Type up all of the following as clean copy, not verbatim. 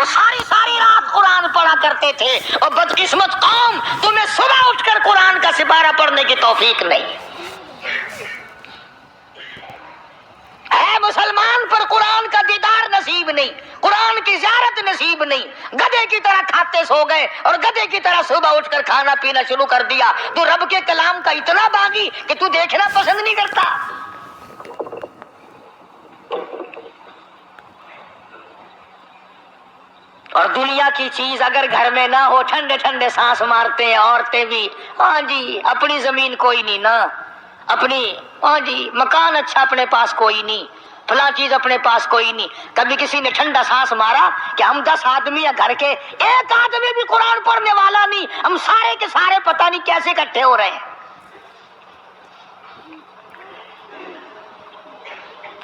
وہ ساری ساری رات قرآن پڑھا کرتے تھے، اور بدقسمت قوم، تمہیں صبح اٹھ کر قرآن کا سپارہ پڑھنے کی توفیق نہیں ہے۔ مسلمان پر قرآن کا دیدار نصیب نہیں، قرآن کی زیارت نصیب نہیں، گدھے کی طرح کھاتے سو گئے اور گدھے کی طرح صبح اٹھ کر کھانا پینا شروع کر دیا۔ تو رب کے کلام کا اتنا باغی کہ تو دیکھنا پسند نہیں کرتا۔ اور دنیا کی چیز اگر گھر میں نہ ہو، ٹھنڈے ٹھنڈے سانس مارتے ہیں عورتیں بھی، ہاں جی اپنی زمین کوئی نہیں نا، اپنی ہاں جی مکان اچھا اپنے پاس کوئی نہیں، فلاں چیز اپنے پاس کوئی نہیں۔ کبھی کسی نے ٹھنڈا سانس مارا کہ ہم 10 آدمی ہیں گھر کے، ایک آدمی بھی قرآن پڑھنے والا نہیں، ہم سارے کے سارے پتہ نہیں کیسے اکٹھے ہو رہے ہیں۔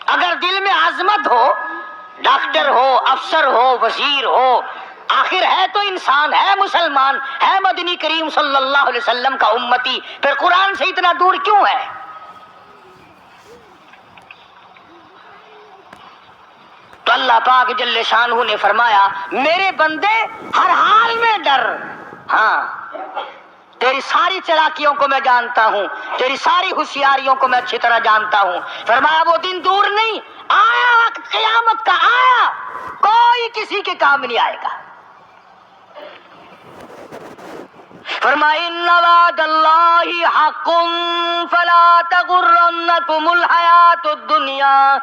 اگر دل میں عظمت ہو، ڈاکٹر ہو، افسر ہو، وزیر ہو، آخر ہے تو انسان، ہے مسلمان، ہے مدنی کریم صلی اللہ علیہ وسلم کا امتی، پھر قرآن سے اتنا دور کیوں ہے؟ تو اللہ پاک جل شانہ نے فرمایا میرے بندے ہر حال میں ڈر، ہاں تیری ساری چلاکیوں کو میں جانتا ہوں، تیری ساری ہوشیاریوں کو میں اچھی طرح جانتا ہوں۔ فرمایا وہ دن دور نہیں، آیا وقت قیامت کا، آیا، کوئی کسی کے کام نہیں آئے گا۔ فرمایا ان وعد اللہ حق فلا تغرنکم الحیات الدنیا۔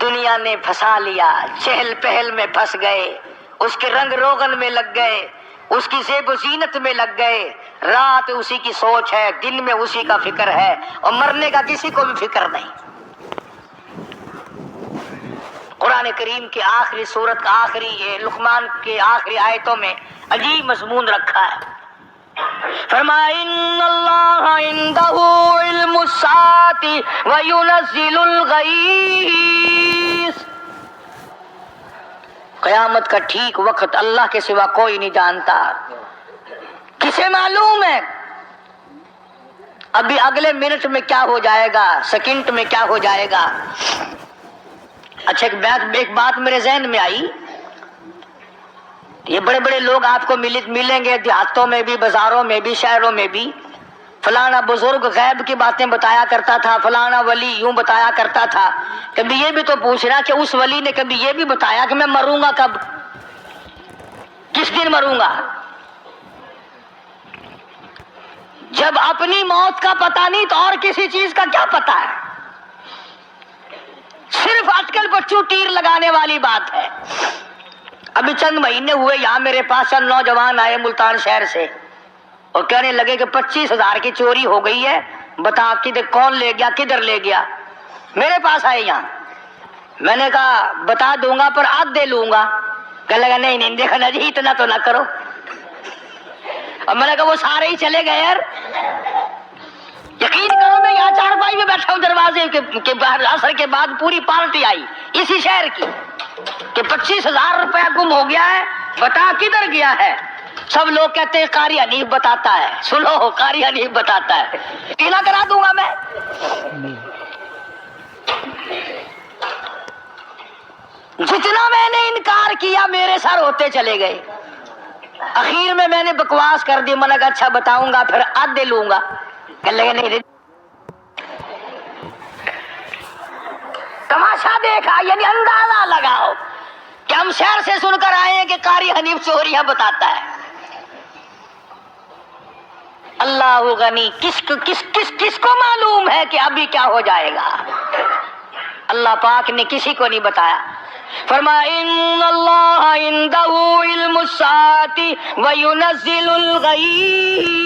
دنیا نے پھنسا لیا، چہل پہل میں پھنس گئے، اس کے رنگ روغن میں لگ گئے، اس کی زیب و زینت میں لگ گئے، رات اسی کی سوچ ہے، دن میں اسی کا فکر ہے، اور مرنے کا کسی کو بھی فکر نہیں۔ قرآن کریم کے آخری سورت کا آخری یہ لقمان کے آخری آیتوں میں عجیب مضمون رکھا ہے۔ فرمایا ان اللہ عندہ علم الساعۃ وینزل الغیث۔ قیامت کا ٹھیک وقت اللہ کے سوا کوئی نہیں جانتا۔ کسے معلوم ہے ابھی اگلے منٹ میں کیا ہو جائے گا، سیکنڈ میں کیا ہو جائے گا؟ اچھا ایک بات میرے ذہن میں آئی، یہ بڑے بڑے لوگ آپ کو ملیں گے دیہاتوں میں بھی، بازاروں میں بھی، شہروں میں بھی، فلانا بزرگ غیب کی باتیں بتایا کرتا تھا، فلانا ولی یوں بتایا کرتا تھا۔ کبھی یہ بھی تو پوچھنا کہ اس ولی نے کبھی یہ بھی بتایا کہ میں مروں گا کب، کس دن مروں گا؟ جب اپنی موت کا پتہ نہیں تو اور کسی چیز کا کیا پتہ ہے؟ صرف اٹکل بچوں تیر لگانے والی بات ہے۔ ابھی چند مہینے ہوئے یہاں میرے پاس چند نوجوان آئے ملتان شہر سے اور کہنے لگے کہ 25,000 کی چوری ہو گئی ہے، بتا کدھر کون لے گیا، کدھر لے گیا۔ میرے پاس آئے یہاں، میں نے کہا بتا دوں گا پر آدھے لوں گا۔ کہنے لگا نہیں نہیں دیکھنا جی اتنا تو نہ کرو۔ اور میں نے کہا وہ سارے ہی چلے گئے یار، یقین کرو میں یہاں چارپائی میں بیٹھا ہوں دروازے کے باہر، عصر کے بعد پوری پارٹی آئی اسی شہر کی کہ 25,000 روپیہ گم ہو گیا ہے، بتا کدھر گیا ہے۔ سب لوگ کہتے ہیں قاری حنیف بتاتا ہے، سنو قاری حنیف بتاتا ہے، یقین کرا دوں گا میں۔ جتنا میں نے انکار کیا میرے سر ہوتے چلے گئے، اخیر میں نے بکواس کر دی، میں نے کہا اچھا بتاؤں گا پھر آدھے لوں گا۔ کہ لگے نہیں، تماشا دیکھا یعنی اندازہ لگاؤ کہ ہم شہر سے سن کر آئے ہیں کہ قاری حنیف چوریاں بتاتا ہے۔ اللہ غنی، کس کو معلوم ہے کہ ابھی کیا ہو جائے گا؟ اللہ پاک نے کسی کو نہیں بتایا۔ فرمایا ان اللہ عندہ علم الساعۃ وینزل الغیث۔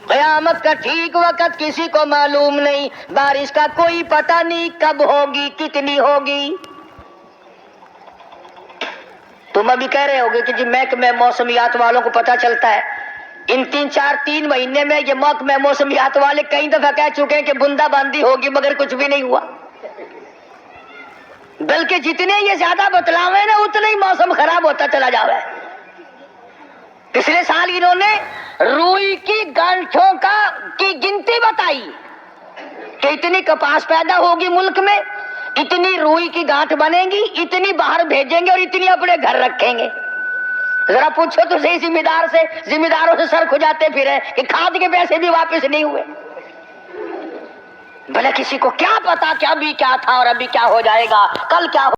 قیامت کا ٹھیک وقت کسی کو معلوم نہیں، بارش کا کوئی پتہ نہیں کب ہوگی، کتنی ہوگی۔ تم ابھی کہہ رہے ہوگے کہ جی محکمہ موسمیات والوں کو پتہ چلتا ہے، ان 3 مہینے میں یہ محکمہ موسمیات والے کئی دفعہ کہہ چکے ہیں کہ بندہ باندی ہوگی، مگر کچھ بھی نہیں ہوا۔ بلکہ جتنے یہ زیادہ بتلاوے نا اتنے ہی موسم خراب ہوتا چلا جاوے۔ پچھلے سال انہوں نے روئی کی گانٹھوں کی گنتی بتائی، کہ اتنی کپاس پیدا ہوگی ملک میں، اتنی روئی کی گانٹھ بنیں گی، اتنی باہر بھیجیں گے اور اتنی اپنے گھر رکھیں گے۔ ذرا پوچھو تو صحیح ذمہ داروں سے سر کھجاتے پھرے کہ کھاد کے پیسے بھی واپس نہیں ہوئے۔ بھلے کسی کو کیا پتا کہ ابھی کیا تھا اور ابھی کیا ہو جائے گا، کل کیا ہو